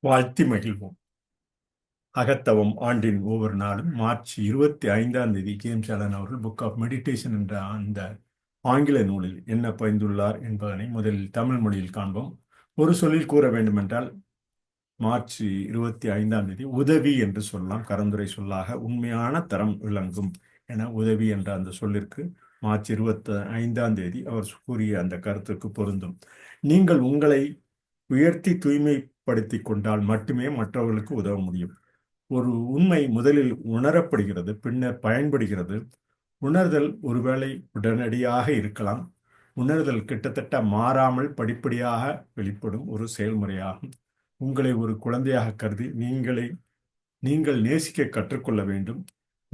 வாழ்த்தி மகிழ்வோம். அகத்தவம் ஆண்டின் ஒவ்வொரு நாளும் மார்ச் 25 ஜேம்ஸ் அலன் அவர்கள் புக் ஆஃப் மெடிடேஷன் என்ற அந்த ஆங்கில நூலில் என்ன பயின்றுள்ளார் என்பதனை முதலில் தமிழ் மொழியில் காண்போம். ஒரு சொல்லில் கூற வேண்டுமென்றால் மார்ச் 25 உதவி என்று சொல்லலாம். கரந்துரை சொல்லாக உண்மையான தரம் விளங்கும் என உதவி என்ற அந்த சொல்லிற்கு மார்ச் 25 அவர் கூறிய அந்த கருத்துக்கு பொருந்தும். நீங்கள் உங்களை உயர்த்தி தூய்மைப்படுத்திக் கொண்டால் மட்டுமே மற்றவர்களுக்கு உதவ முடியும். ஒரு உண்மை முதலில் உணரப்படுகிறது, பின்னர் பயன்படுகிறது. உணர்தல் ஒருவேளை உடனடியாக இருக்கலாம். உணர்தல் கிட்டத்தட்ட மாறாமல் படிப்படியாக வெளிப்படும் ஒரு செயல்முறையாகும். உங்களை ஒரு குழந்தையாக கருதி நீங்கள் நேசிக்க கற்றுக்கொள்ள வேண்டும்.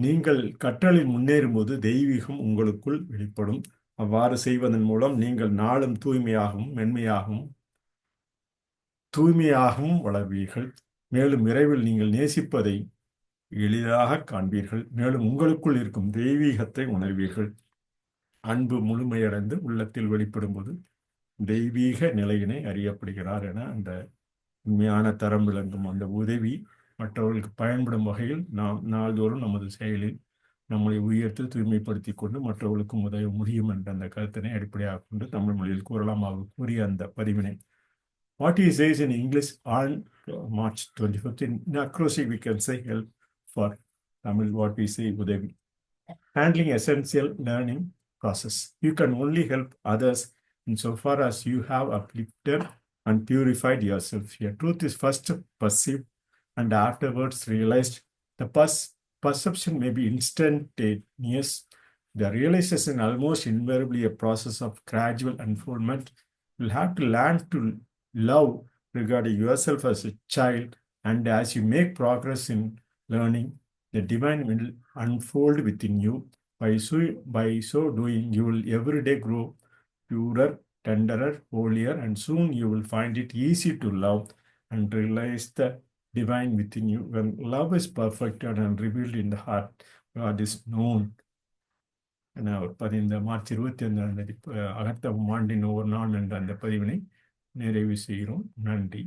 நீங்கள் கற்றலில் முன்னேறும்போது தெய்வீகம் உங்களுக்குள் வெளிப்படும். அவ்வாறு செய்வதன் மூலம் நீங்கள் நாளும் தூய்மையாகவும் வளர்வீர்கள். மேலும் விரைவில் நீங்கள் நேசிப்பதை எளிதாக காண்பீர்கள். மேலும் உங்களுக்குள் இருக்கும் தெய்வீகத்தை உணர்வீர்கள். அன்பு முழுமையடைந்து உள்ளத்தில் வெளிப்படும்போது தெய்வீக நிலையினை அறியப்படுகிறார் என அந்த உண்மையான தரம் விளங்கும் அந்த உதவி மற்றவர்களுக்கு பயன்படும் வகையில் நாம் நாள்தோறும் நமது செயலில் நம்மளை உயர்த்தி தூய்மைப்படுத்தி கொண்டு மற்றவர்களுக்கும் உதவ முடியும் என்ற அந்த கருத்தினை அடிப்படையாக கொண்டு தமிழ் மொழியில் கூறலாம். அவர் கூறிய அந்த பதிவினை what he says in English on March 25th, in acrostic we can say help for Tamil, what we say Udavi. Handling essential learning process. You can only help others insofar as you have uplifted and purified yourself. Your truth is first perceived and afterwards realized. The perception may be instantaneous. The realization almost invariably a process of gradual unfoldment. You'll have to learn to love regarding yourself as a child, and as you make progress in learning, the divine will unfold within you. By so doing, you will every day grow purer, tenderer, holier, and soon you will find it easy to love and realize the divine within you. When love is perfected and revealed in the heart, God is known. என இந்த March 25 அகத்தவம் ஆண்டின் ஒவ்வொரு நாள் என்ற அந்த பதிவினை நிறைவு செய்கிறோம். நன்றி.